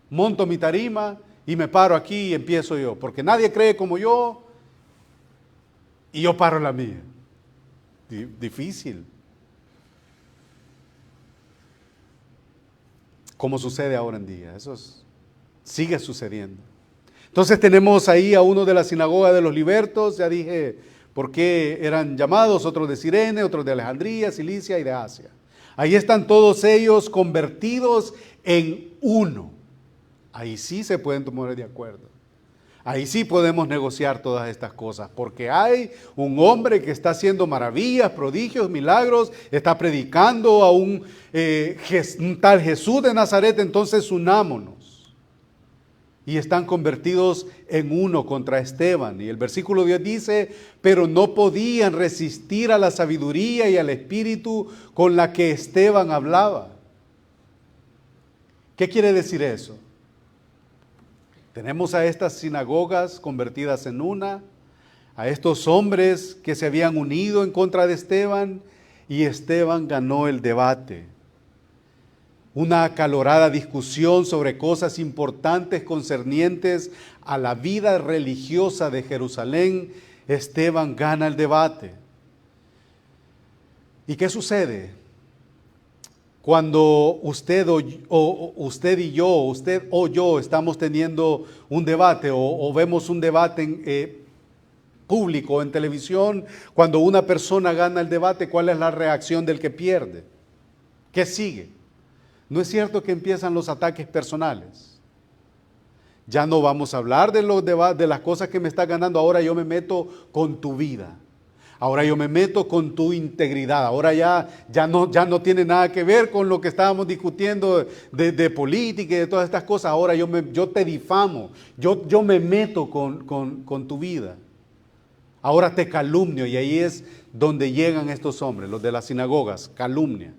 Monto mi tarima y me paro aquí y empiezo yo, porque nadie cree como yo y yo paro la mía. Difícil. Como sucede ahora en día. Sigue sucediendo. Entonces tenemos ahí a uno de la sinagoga de los libertos. Ya dije por qué eran llamados, otros de Cirene, otros de Alejandría, Cilicia y de Asia. Ahí están todos ellos convertidos en uno. Ahí sí se pueden poner de acuerdo. Ahí sí podemos negociar todas estas cosas, porque hay un hombre que está haciendo maravillas, prodigios, milagros, está predicando a un tal Jesús de Nazaret, entonces unámonos. Y están convertidos en uno contra Esteban. Y el versículo 10 dice, pero no podían resistir a la sabiduría y al espíritu con la que Esteban hablaba. ¿Qué quiere decir eso? Tenemos a estas sinagogas convertidas en una, a estos hombres que se habían unido en contra de Esteban, y Esteban ganó el debate. Una acalorada discusión sobre cosas importantes concernientes a la vida religiosa de Jerusalén. Esteban gana el debate. ¿Y qué sucede? Cuando usted y yo estamos teniendo un debate o vemos un debate público en televisión, cuando una persona gana el debate, ¿cuál es la reacción del que pierde? ¿Qué sigue? ¿No es cierto que empiezan los ataques personales? Ya no vamos a hablar de las cosas que me está ganando, ahora yo me meto con tu vida. Ahora yo me meto con tu integridad. Ahora ya no tiene nada que ver con lo que estábamos discutiendo de política y de todas estas cosas. Ahora yo te difamo. Yo me meto con tu vida. Ahora te calumnio. Y ahí es donde llegan estos hombres, los de las sinagogas, calumnia.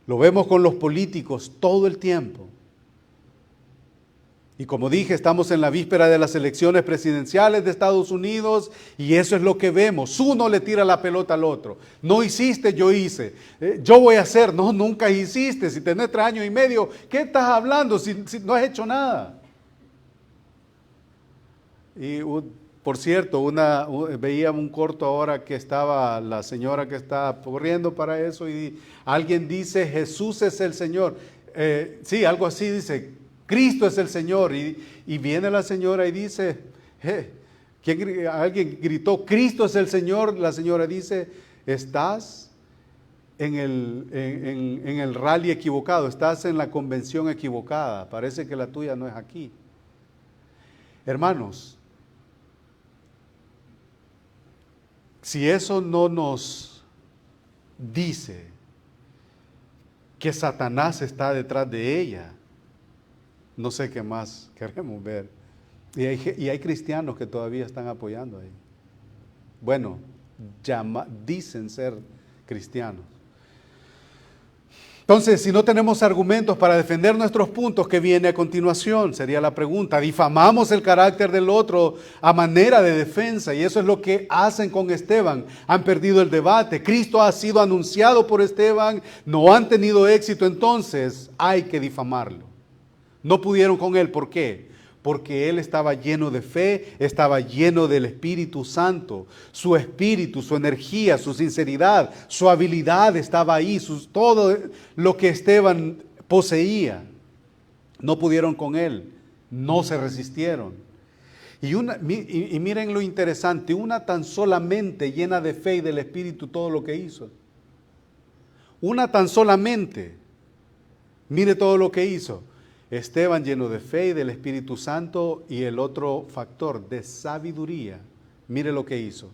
Lo vemos con los políticos todo el tiempo. Y como dije, estamos en la víspera de las elecciones presidenciales de Estados Unidos y eso es lo que vemos. Uno le tira la pelota al otro. No hiciste, yo hice. Yo voy a hacer. No, nunca hiciste. Si tenés 3 años y medio, ¿qué estás hablando si no has hecho nada? Y por cierto, veía un corto ahora que estaba la señora que está corriendo para eso y alguien dice, Jesús es el Señor. Sí, algo así dice. Cristo es el Señor. Y viene la señora y dice, alguien gritó, Cristo es el Señor. La señora dice, estás en el rally equivocado, estás en la convención equivocada, parece que la tuya no es aquí. Hermanos, si eso no nos dice que Satanás está detrás de ella, no sé qué más queremos ver. Y hay cristianos que todavía están apoyando ahí. Bueno, dicen ser cristianos. Entonces, si no tenemos argumentos para defender nuestros puntos, ¿qué viene a continuación? Sería la pregunta. Difamamos el carácter del otro a manera de defensa, y eso es lo que hacen con Esteban. Han perdido el debate. Cristo ha sido anunciado por Esteban, no han tenido éxito, entonces hay que difamarlo. No pudieron con él, ¿por qué? Porque él estaba lleno de fe, estaba lleno del Espíritu Santo. Su espíritu, su energía, su sinceridad, su habilidad estaba ahí, todo lo que Esteban poseía. No pudieron con él, no se resistieron. Y miren lo interesante, una tan solamente llena de fe y del Espíritu todo lo que hizo. Una tan solamente, mire todo lo que hizo. Esteban lleno de fe y del Espíritu Santo, y el otro factor de sabiduría. Mire lo que hizo.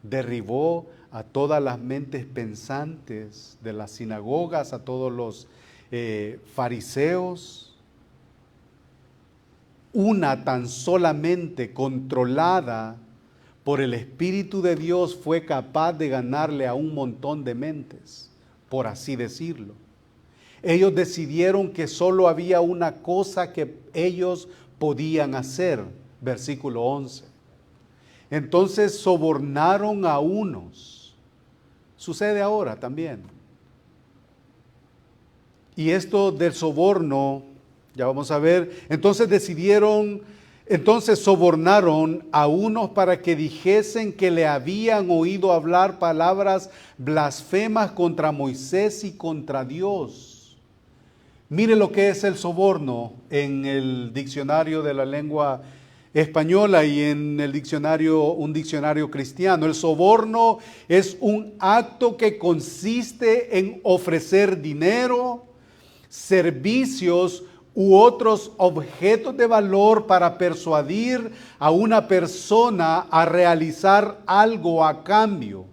Derribó a todas las mentes pensantes de las sinagogas, a todos los fariseos. Una tan solamente controlada por el Espíritu de Dios fue capaz de ganarle a un montón de mentes, por así decirlo. Ellos decidieron que solo había una cosa que ellos podían hacer, versículo 11. Entonces sobornaron a unos. Sucede ahora también. Y esto del soborno, ya vamos a ver, entonces sobornaron a unos para que dijesen que le habían oído hablar palabras blasfemas contra Moisés y contra Dios. Mire lo que es el soborno en el diccionario de la lengua española y en el un diccionario cristiano. El soborno es un acto que consiste en ofrecer dinero, servicios u otros objetos de valor para persuadir a una persona a realizar algo a cambio.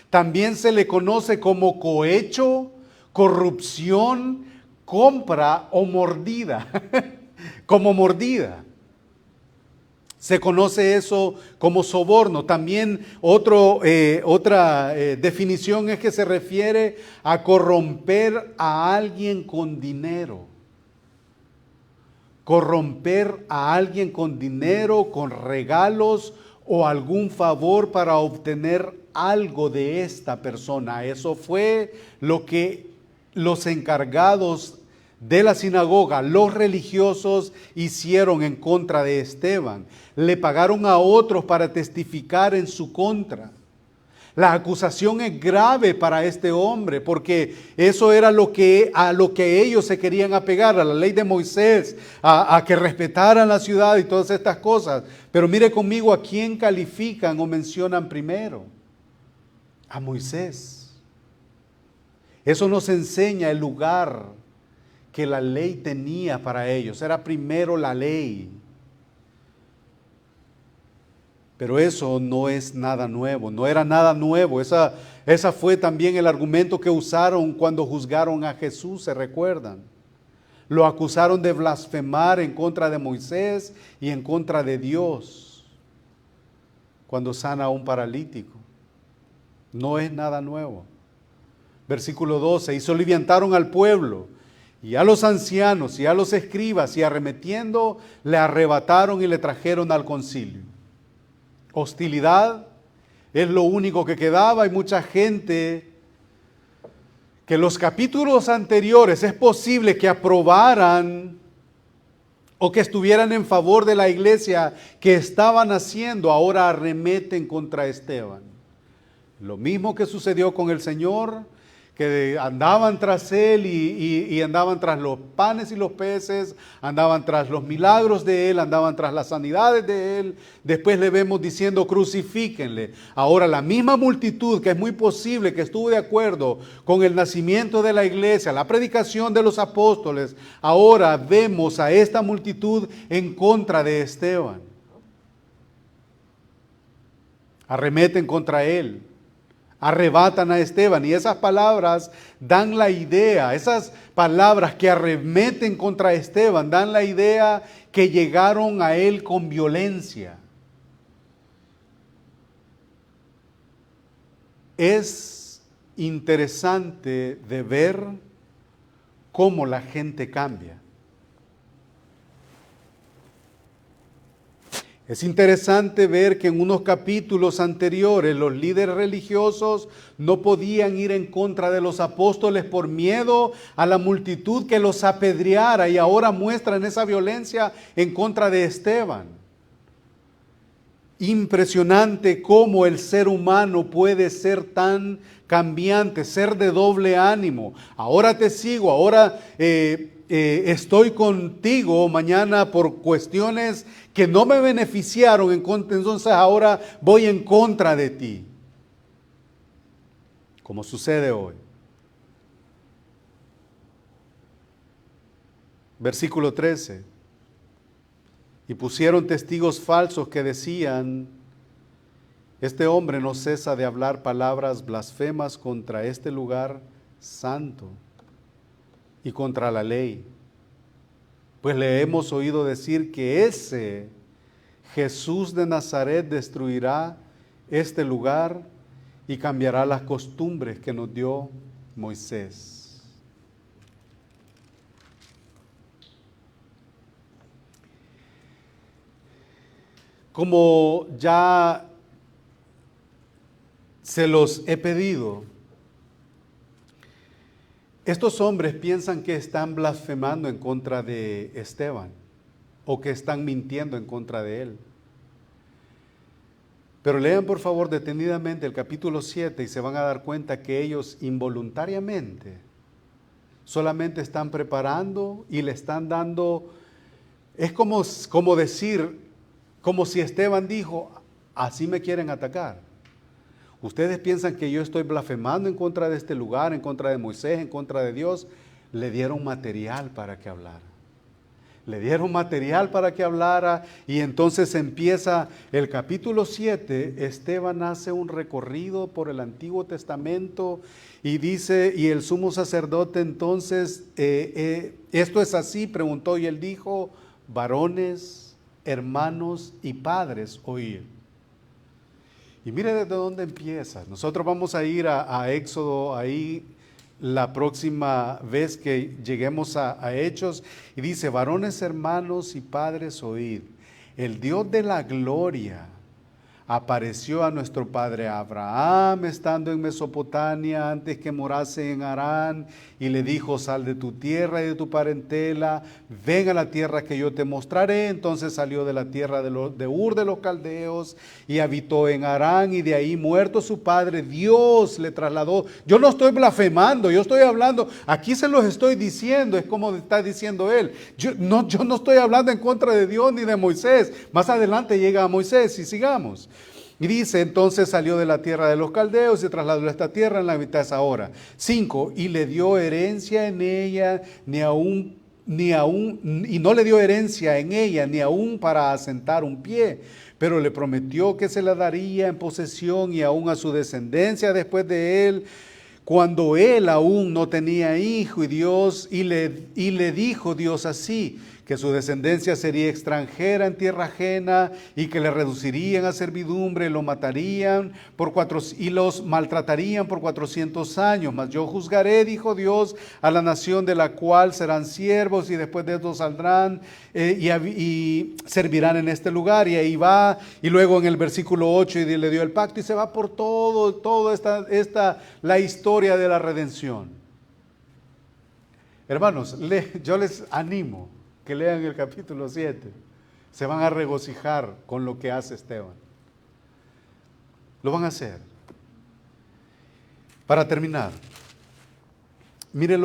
También se le conoce como cohecho, corrupción, compra o mordida, como mordida. Se conoce eso como soborno. También otra definición es que se refiere a corromper a alguien con dinero. Corromper a alguien con dinero, con regalos o algún favor para obtener algo de esta persona. Eso fue lo que los encargados de la sinagoga, los religiosos, hicieron en contra de Esteban. Le pagaron a otros para testificar en su contra. La acusación es grave para este hombre, porque eso era a lo que ellos se querían apegar, a la ley de Moisés, a que respetaran la ciudad y todas estas cosas. Pero mire conmigo a quién califican o mencionan primero. A Moisés. Eso nos enseña el lugar que la ley tenía para ellos. Era primero la ley. Pero eso no es nada nuevo, no era nada nuevo. Esa fue también el argumento que usaron cuando juzgaron a Jesús, ¿se recuerdan? Lo acusaron de blasfemar en contra de Moisés y en contra de Dios cuando sana a un paralítico. No es nada nuevo. Versículo 12, y soliviantaron al pueblo, y a los ancianos, y a los escribas, y arremetiendo, le arrebataron y le trajeron al concilio. Hostilidad es lo único que quedaba. Hay mucha gente que los capítulos anteriores es posible que aprobaran o que estuvieran en favor de la iglesia que estaban haciendo, ahora arremeten contra Esteban. Lo mismo que sucedió con el Señor, que andaban tras él y andaban tras los panes y los peces, andaban tras los milagros de él, andaban tras las sanidades de él. Después le vemos diciendo crucifíquenle. Ahora la misma multitud, que es muy posible que estuvo de acuerdo con el nacimiento de la iglesia, la predicación de los apóstoles, ahora vemos a esta multitud en contra de Esteban. Arremeten contra él. Arrebatan a Esteban, y esas palabras dan la idea, esas palabras que arremeten contra Esteban dan la idea que llegaron a él con violencia. Es interesante de ver cómo la gente cambia. Es interesante ver que en unos capítulos anteriores los líderes religiosos no podían ir en contra de los apóstoles por miedo a la multitud que los apedreara, y ahora muestran esa violencia en contra de Esteban. Impresionante cómo el ser humano puede ser tan cambiante, ser de doble ánimo. Ahora te sigo, ahora estoy contigo, mañana por cuestiones que no me beneficiaron, entonces ahora voy en contra de ti. Como sucede hoy. Versículo 13. Y pusieron testigos falsos que decían: este hombre no cesa de hablar palabras blasfemas contra este lugar santo y contra la ley. Pues le hemos oído decir que ese Jesús de Nazaret destruirá este lugar y cambiará las costumbres que nos dio Moisés. Como ya se los he pedido, estos hombres piensan que están blasfemando en contra de Esteban o que están mintiendo en contra de él. Pero lean por favor detenidamente el capítulo 7 y se van a dar cuenta que ellos involuntariamente solamente están preparando y le están dando, es como decir, como si Esteban dijo: así me quieren atacar. Ustedes piensan que yo estoy blasfemando en contra de este lugar, en contra de Moisés, en contra de Dios. Le dieron material para que hablara. Le dieron material para que hablara, y entonces empieza el capítulo 7. Esteban hace un recorrido por el Antiguo Testamento y dice, y el sumo sacerdote entonces, ¿esto es así?, preguntó, y él dijo: varones, hermanos y padres, oíd. Y mire desde dónde empieza. Nosotros vamos a ir a Éxodo ahí la próxima vez que lleguemos a Hechos. Y dice: varones, hermanos y padres, oíd. El Dios de la gloria apareció a nuestro padre Abraham estando en Mesopotamia antes que morase en Harán, y le dijo: sal de tu tierra y de tu parentela, ven a la tierra que yo te mostraré. Entonces salió de la tierra de Ur de los Caldeos y habitó en Harán, y de ahí, muerto su padre, Dios le trasladó. Yo no estoy blasfemando, yo estoy hablando, aquí se los estoy diciendo, es como está diciendo él. Yo no estoy hablando en contra de Dios ni de Moisés. Más adelante llega a Moisés y sigamos. Y dice: entonces salió de la tierra de los caldeos y se trasladó a esta tierra en la mitad de esa hora. 5. Y le dio herencia en ella, y no le dio herencia en ella, ni aún para asentar un pie. Pero le prometió que se la daría en posesión y aún a su descendencia después de él, cuando él aún no tenía hijo. Y le dijo Dios así: que su descendencia sería extranjera en tierra ajena, y que le reducirían a servidumbre, lo matarían y los maltratarían por 400 años. Mas yo juzgaré, dijo Dios, a la nación de la cual serán siervos, y después de esto saldrán y servirán en este lugar. Y ahí va, y luego en el versículo 8 y le dio el pacto, y se va por todo la historia de la redención. Hermanos, yo les animo que lean el capítulo 7. Se van a regocijar con lo que hace Esteban. Lo van a hacer. Para terminar, Mire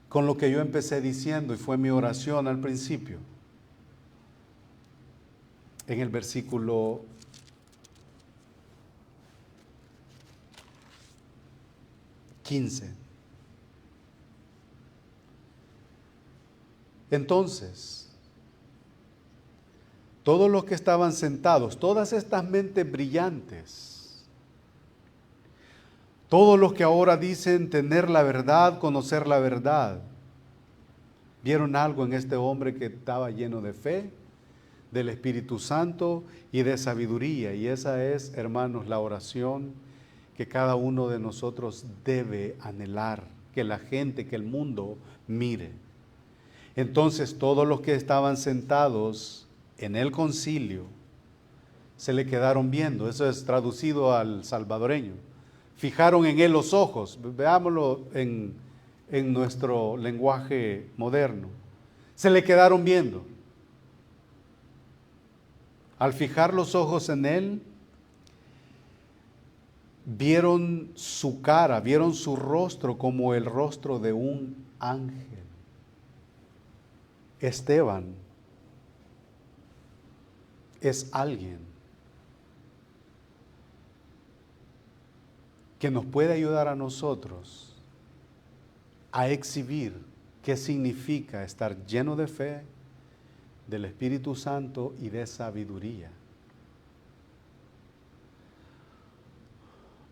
con lo que yo empecé diciendo y fue mi oración al principio. En el versículo 15. Entonces, todos los que estaban sentados, todas estas mentes brillantes, todos los que ahora dicen tener la verdad, conocer la verdad, vieron algo en este hombre que estaba lleno de fe, del Espíritu Santo y de sabiduría. Y esa es, hermanos, la oración que cada uno de nosotros debe anhelar, que la gente, que el mundo mire. Entonces todos los que estaban sentados en el concilio se le quedaron viendo. Eso es traducido al salvadoreño. Fijaron en él los ojos. Veámoslo en nuestro lenguaje moderno. Se le quedaron viendo. Al fijar los ojos en él, vieron su cara, vieron su rostro como el rostro de un ángel. Esteban es alguien que nos puede ayudar a nosotros a exhibir qué significa estar lleno de fe, del Espíritu Santo y de sabiduría.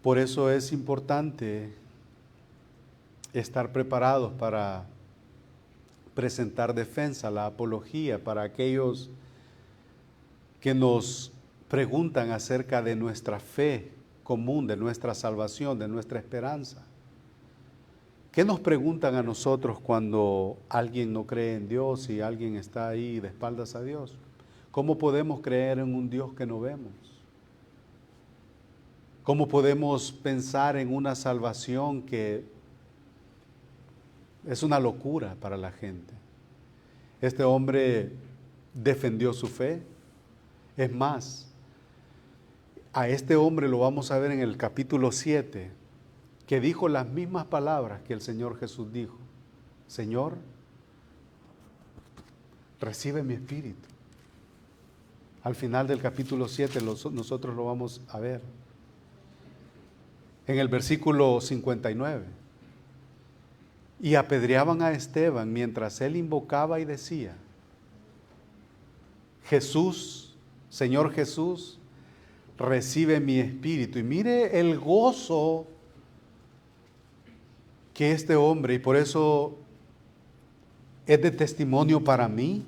Por eso es importante estar preparados para presentar defensa, la apología, para aquellos que nos preguntan acerca de nuestra fe común, de nuestra salvación, de nuestra esperanza. ¿Qué nos preguntan a nosotros cuando alguien no cree en Dios y alguien está ahí de espaldas a Dios? ¿Cómo podemos creer en un Dios que no vemos? ¿Cómo podemos pensar en una salvación que es una locura para la gente? Este hombre defendió su fe. Es más, a este hombre lo vamos a ver en el capítulo 7, que dijo las mismas palabras que el Señor Jesús dijo. Señor, recibe mi espíritu. Al final del capítulo 7 nosotros lo vamos a ver. En el versículo 59. Y apedreaban a Esteban mientras él invocaba y decía: Jesús, Señor Jesús, recibe mi espíritu. Y mire el gozo que este hombre, y por eso es de testimonio para mí,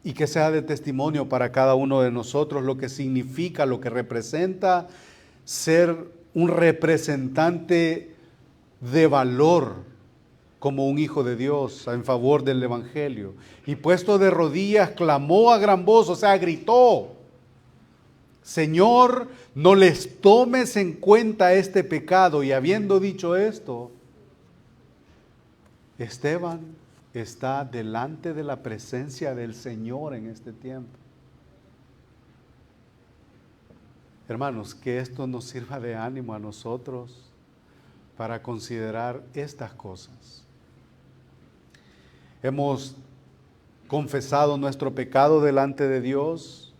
y que sea de testimonio para cada uno de nosotros, lo que significa, lo que representa ser un representante de valor como un hijo de Dios en favor del Evangelio. Y puesto de rodillas, clamó a gran voz, o sea, gritó: Señor, no les tomes en cuenta este pecado. Y habiendo dicho esto, Esteban está delante de la presencia del Señor en este tiempo. Hermanos, que esto nos sirva de ánimo a nosotros para considerar estas cosas. Hemos confesado nuestro pecado delante de Dios.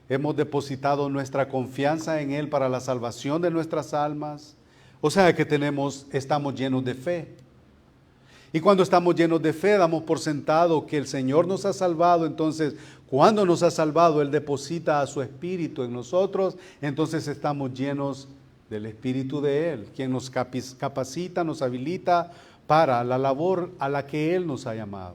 Hemos depositado nuestra confianza en Él para la salvación de nuestras almas. O sea que estamos llenos de fe. Y cuando estamos llenos de fe, damos por sentado que el Señor nos ha salvado. Entonces, cuando nos ha salvado, Él deposita a su Espíritu en nosotros. Entonces estamos llenos del Espíritu de Él, quien nos capacita, nos habilita para la labor a la que Él nos ha llamado.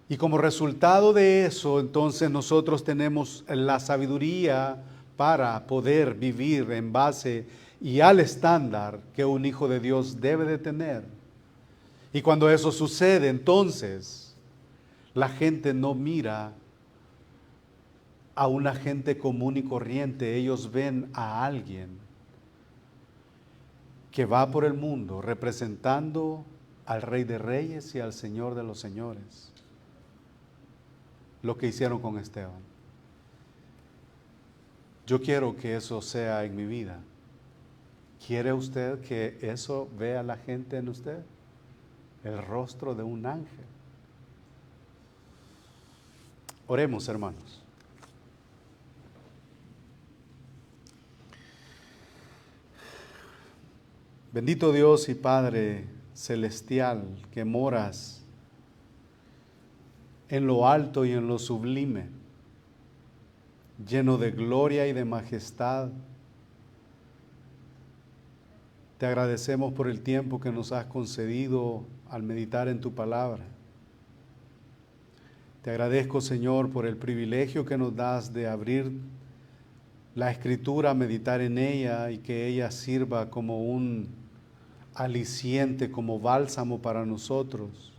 Y como resultado de eso, entonces nosotros tenemos la sabiduría para poder vivir en base y al estándar que un hijo de Dios debe de tener. Y cuando eso sucede, entonces la gente no mira a una gente común y corriente. Ellos ven a alguien que va por el mundo representando al Rey de Reyes y al Señor de los Señores. Lo que hicieron con Esteban. Yo quiero que eso sea en mi vida. ¿Quiere usted que eso vea la gente en usted? El rostro de un ángel. Oremos, hermanos. Bendito Dios y Padre celestial, que moras en lo alto y en lo sublime, lleno de gloria y de majestad. Te agradecemos por el tiempo que nos has concedido al meditar en tu palabra. Te agradezco, Señor, por el privilegio que nos das de abrir la Escritura, meditar en ella y que ella sirva como un aliciente, como bálsamo para nosotros.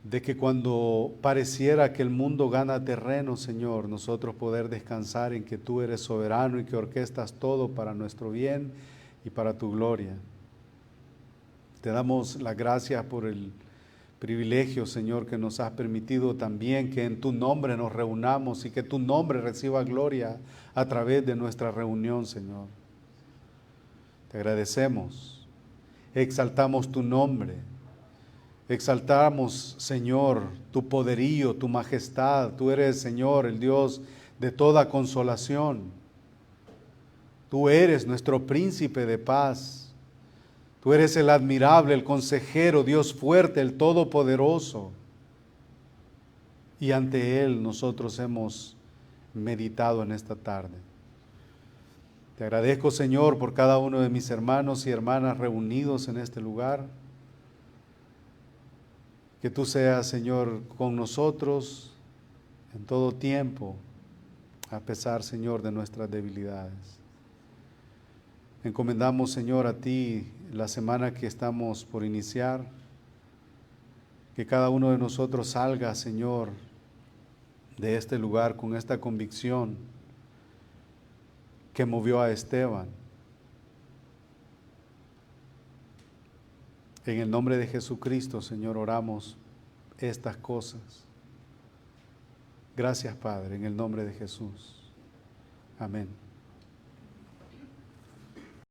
De que cuando pareciera que el mundo gana terreno, Señor, nosotros poder descansar en que tú eres soberano y que orquestas todo para nuestro bien y para tu gloria. Te damos las gracias por el privilegio, Señor, que nos has permitido también que en tu nombre nos reunamos y que tu nombre reciba gloria a través de nuestra reunión, Señor. Te agradecemos, exaltamos tu nombre, exaltamos, Señor, tu poderío, tu majestad. Tú eres, Señor, el Dios de toda consolación. Tú eres nuestro príncipe de paz. Tú eres el admirable, el consejero, Dios fuerte, el todopoderoso. Y ante Él nosotros hemos meditado en esta tarde. Te agradezco, Señor, por cada uno de mis hermanos y hermanas reunidos en este lugar. Que tú seas, Señor, con nosotros en todo tiempo, a pesar, Señor, de nuestras debilidades. Encomendamos, Señor, a ti la semana que estamos por iniciar. Que cada uno de nosotros salga, Señor, de este lugar con esta convicción que movió a Esteban. En el nombre de Jesucristo, Señor, oramos estas cosas. Gracias, Padre, en el nombre de Jesús. Amén.